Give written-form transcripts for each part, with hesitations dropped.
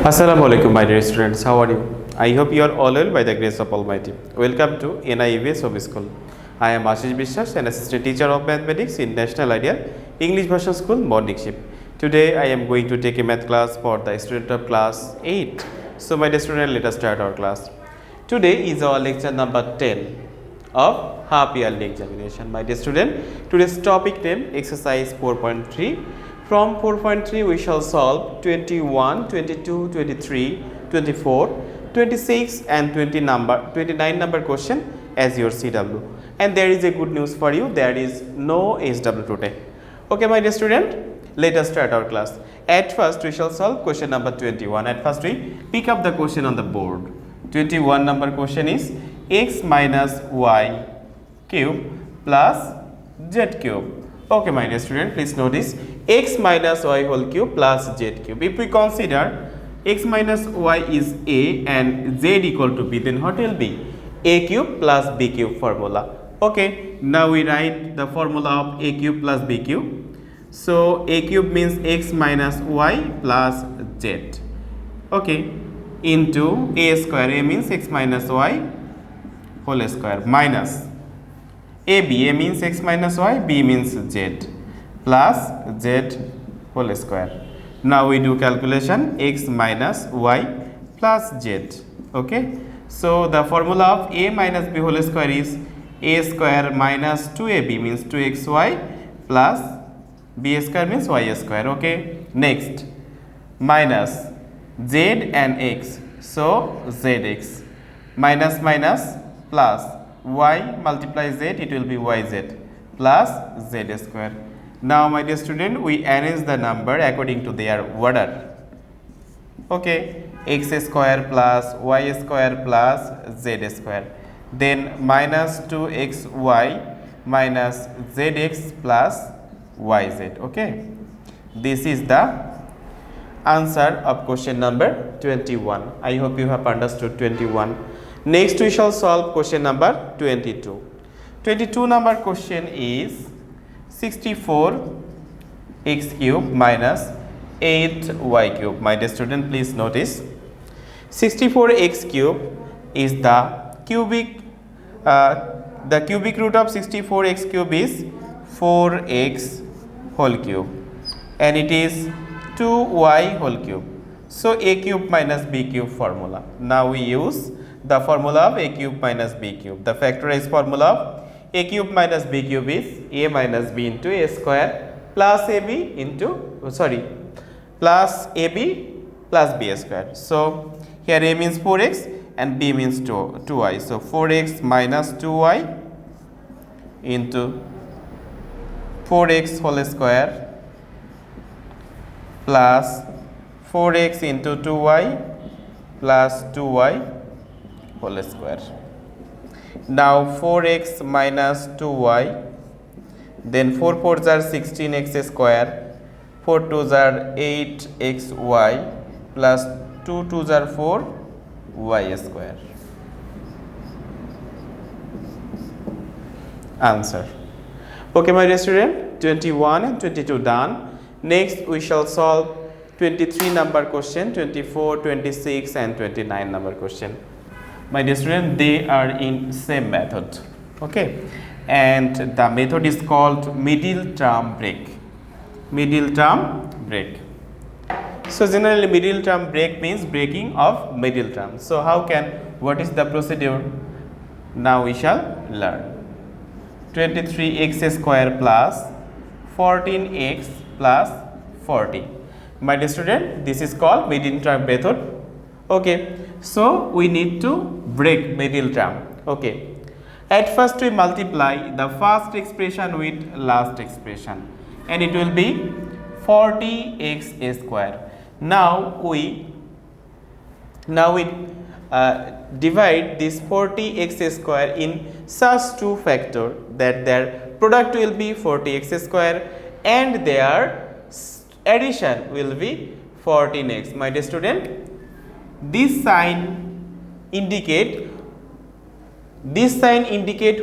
Assalamualaikum my dear students, how are you? I hope you are all well by the grace of Almighty. Welcome to NIEVS Home School. I am Ashis Biswas, an assistant teacher of mathematics in National Ideal English Version School, morning shift. Today I am going to take a math class for the student of class 8. So my dear student, let us start our class. Today is our lecture number 10 of half yearly examination. My dear student, today's topic name exercise 4.3. From 4.3 we shall solve 21, 22, 23, 24, 26 and 29 number question as your CW. And there is a good news for you, there is no SW today. Okay my dear student, let us start our class. At first we shall solve question number 21. At first we pick up the question on the board. 21 number question is x minus y cube plus z cube. Okay my dear student, please notice x minus y whole cube plus z cube. If we consider x minus y is a and z equal to b, then what will be? A cube plus b cube formula. Okay, now we write the formula of a cube plus b cube. So a cube means x minus y plus z. Okay, into a square. A means x minus y whole square minus a means x minus y, b means z plus z whole square. Now we do calculation x minus y plus z. Okay, so the formula of a minus b whole square is a square minus 2ab means 2xy plus b square means y square. Okay, next minus z and x, so zx minus minus plus y multiply z, it will be yz plus z square. Now my dear student, we arrange the number according to their order. Okay, x square plus y square plus z square, then minus 2xy minus zx plus yz. Okay, this is the answer of question number 21. I hope you have understood 21. Next we shall solve question number 22. 22 number question is 64 x cube minus 8y cube. My dear student, please notice 64 x cube is the cubic root of 64 x cube is 4x whole cube and it is 2y whole cube. So a cube minus b cube formula. Now we use the formula of a cube minus b cube. The factorized formula of a cube minus b cube is a minus b into a square plus ab into plus ab plus b square. So here a means 4x and b means 2y. So 4x minus 2y into 4x whole square plus 4x into 2y plus 2y whole square. Now 4x minus 2y, then 4 4s are 16x square, 4 2s are 8xy plus 2 2s are 4y square. Answer. Okay my dear student, 21 and 22 done. Next we shall solve 23 number question, 24, 26 and 29 number question. My dear student, they are in same method. Okay, and the method is called middle term break. Middle term break. So generally middle term break means breaking of middle term. So what is the procedure? Now we shall learn. 23x square plus 14x plus 40. My dear student, this is called middle term method. Okay, so we need to break middle term. Okay, at first we multiply the first expression with last expression and it will be 40x square. Now we divide this 40x square in such two factors that their product will be 40x square and their addition will be 14x. My dear student, this sign indicate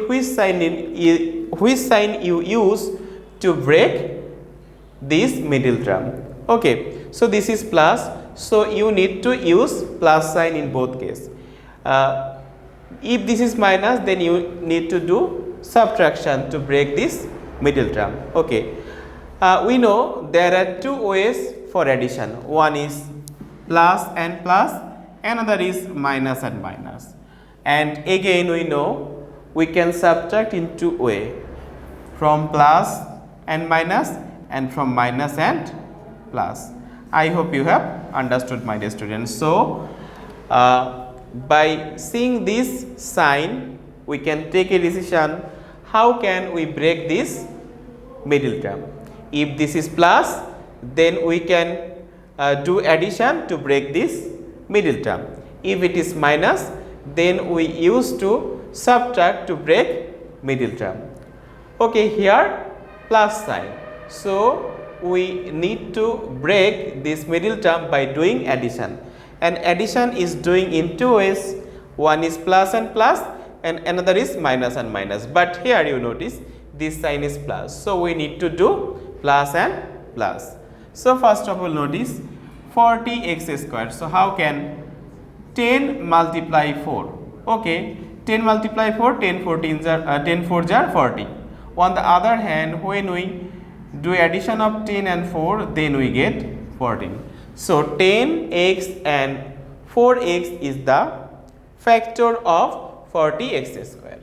which sign you use to break this middle term. Okay, so this is plus So you need to use plus sign in both case. If this is minus, then you need to do subtraction to break this middle term. Okay. We know there are two ways for addition. One is plus and plus, another is minus and minus. And again we know we can subtract in two ways, from plus and minus and from minus and plus. I hope you have understood, my dear students. So by seeing this sign, we can take a decision how can we break this middle term. If this is plus, then we can do addition to break this middle term. If it is minus, then we use to subtract to break middle term. Okay, here plus sign. So we need to break this middle term by doing addition. And addition is doing in two ways. One is plus and plus, and another is minus and minus. But here you notice this sign is plus. So we need to do plus and plus. So first of all, notice 40x squared. So how can 10 multiply 4? Okay, 10 multiply 4, 10 14s are 10 4s are 40. On the other hand, when we do addition of 10 and 4, then we get 14. So 10x and 4x is the factor of 40x square.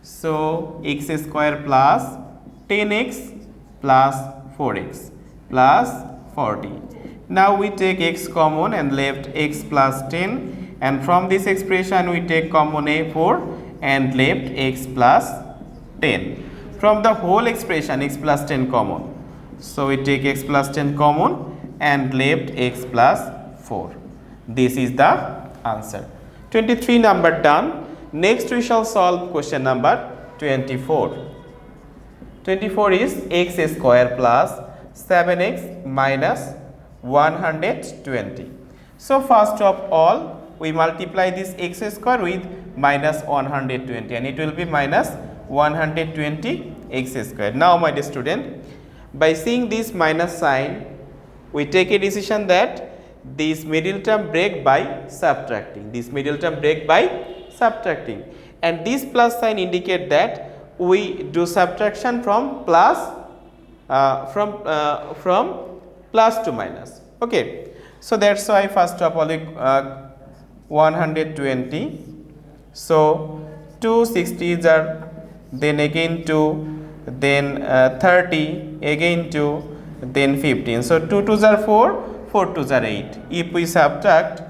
So x square plus 10x plus 4x plus 40. Now we take x common and left x plus 10, and from this expression we take common a 4 and left x plus 10. From the whole expression x plus 10 common. So we take x plus 10 common and left x plus 4. This is the answer. 23 number done. Next we shall solve question number 24. 24 is x square plus 7x minus 120. So first of all, we multiply this x square with minus 120, and it will be minus 120 x square. Now my dear student, by seeing this minus sign, we take a decision that this middle term break by subtracting. This middle term break by subtracting, and this plus sign indicate that we do subtraction from plus from plus to minus. Okay, so that's why first of all 120. So 2 60s are, then again 2, then 30, again 2, then 15. So 2 2s are 4, 4 2s are 8. If we subtract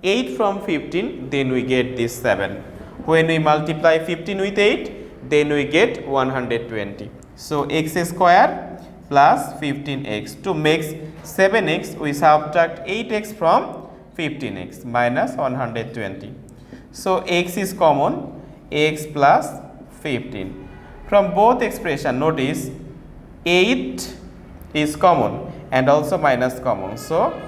8 from 15, then we get this 7. When we multiply 15 with 8, then we get 120. So x square plus 15x. To make 7x, we subtract 8x from 15x minus 120. So x is common, x plus 15. From both expression, notice 8 is common and also minus common. So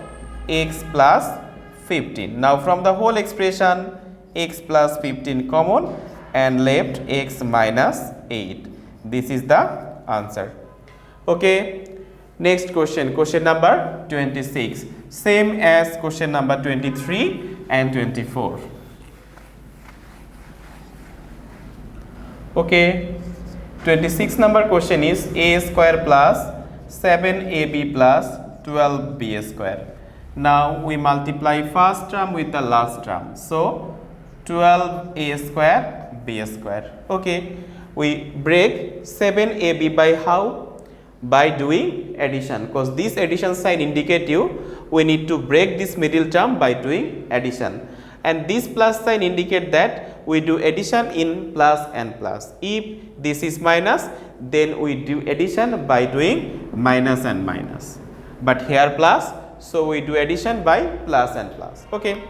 x plus 15. Now from the whole expression, x plus 15 common and left x minus 8. This is the answer. Okay, next question, question number 26. Same as question number 23 and 24. Okay, 26 number question is a square plus 7ab plus 12b square. Now we multiply first term with the last term. So 12a square b square. Okay, we break 7ab by how? By doing addition, because this addition sign indicate you we need to break this middle term by doing addition, and this plus sign indicate that we do addition in plus and plus. If this is minus, then we do addition by doing minus and minus, but here plus, so we do addition by plus and plus. Okay,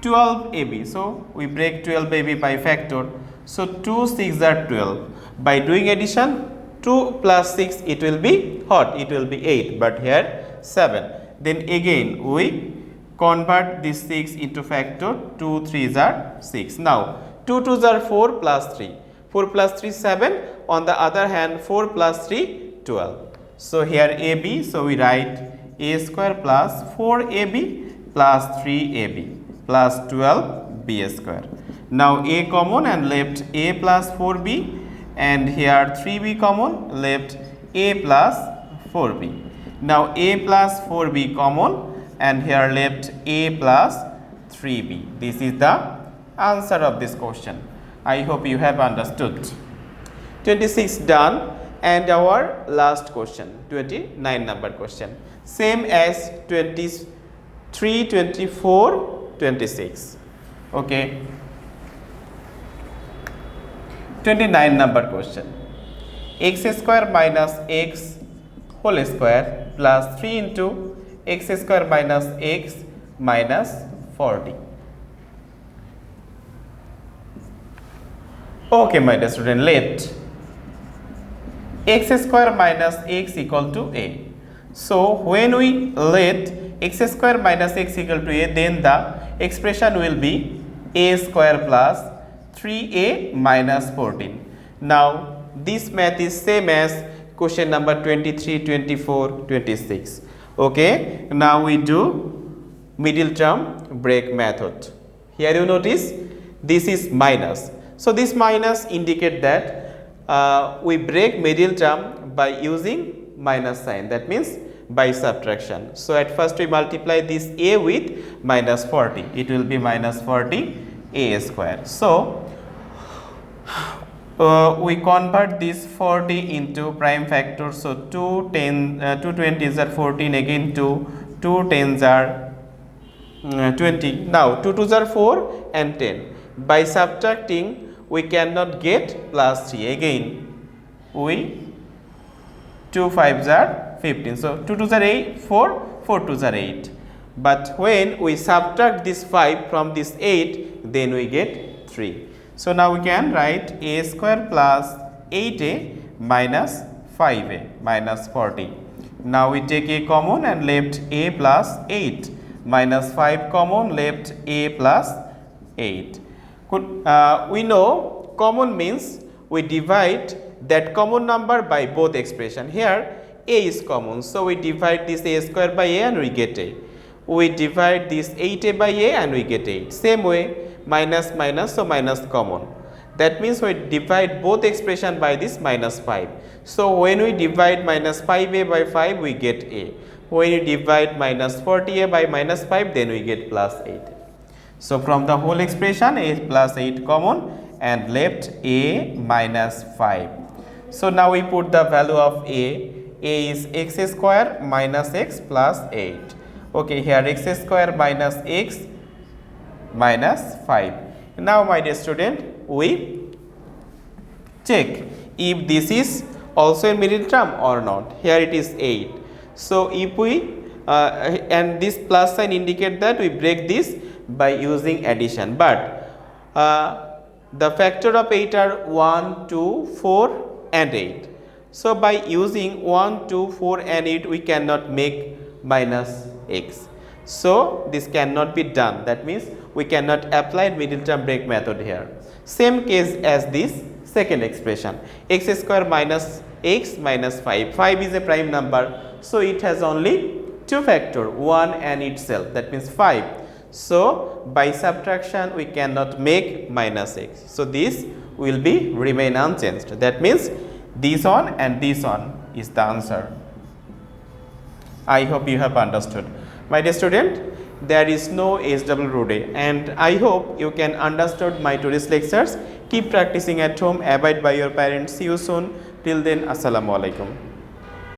12ab, so we break 12ab by factor. So 2 6 are 12. By doing addition, 2 plus 6, it will be what? It will be 8, but here 7. Then again we convert this 6 into factor. 2 3s are 6. Now 2 2s are 4 plus 3. 4 plus 3 7. On the other hand, 4 plus 3 12. So here AB, so we write a square plus 4ab plus 3ab plus 12b square. Now a common and left a plus 4b, and here 3b common, left a plus 4b. Now a plus 4b common, and here left a plus 3b. This is the answer of this question. I hope you have understood. 26 done, and our last question, 29 number question, same as 23, 24, 26. Okay. 29 number question. X square minus x whole square plus 3 into x square minus x minus 40. Okay, my dear student, let x square minus x equal to a. So when we let x square minus x equal to a, then the expression will be a square plus 3a minus 14. Now this math is same as question number 23, 24, 26. Okay, now we do middle term break method. Here you notice this is minus. So this minus indicate that we break middle term by using minus sign, that means by subtraction. So at first we multiply this a with minus 40, it will be minus 40 a square. So we convert this 40 into prime factor. So 2 20s are 14, again 2 10s are 20. Now 2 2s are 4 and 10. By subtracting we cannot get plus 3, again we 2 5s are 15. So 2 2s are 8, 4 2s are 8. But when we subtract this 5 from this 8, then we get 3. So now we can write a square plus 8a minus 5a minus 40. Now we take a common and left a plus 8 minus 5 common, left a plus 8. We know common means we divide that common number by both expression. Here a is common, so we divide this a square by a and we get a. We divide this 8a by a and we get 8. Same way, minus minus, so minus common. That means we divide both expression by this minus 5. So when we divide minus 5a by 5, we get a. When you divide minus 40a by minus 5, then we get plus 8. So from the whole expression, a plus 8 common and left a minus 5. So now we put the value of a. A is x square minus x plus 8. Okay, here x square minus x minus 5. Now my dear student, we check if this is also in middle term or not. Here it is 8. So if we and this plus sign indicate that we break this by using addition, but the factor of 8 are 1, 2, 4 and 8. So by using 1, 2, 4 and 8, we cannot make minus x. So this cannot be done. That means we cannot apply middle term break method here. Same case as this second expression, x square minus x minus 5. 5 is a prime number, so it has only two factor, 1 and itself, that means 5. So by subtraction we cannot make minus x. So this will be remain unchanged. That means this one and this one is the answer. I hope you have understood. My dear student, there is no SW day, and I hope you can understood my today's lectures. Keep practicing at home, abide by your parents. See you soon. Till then, Assalamu alaikum.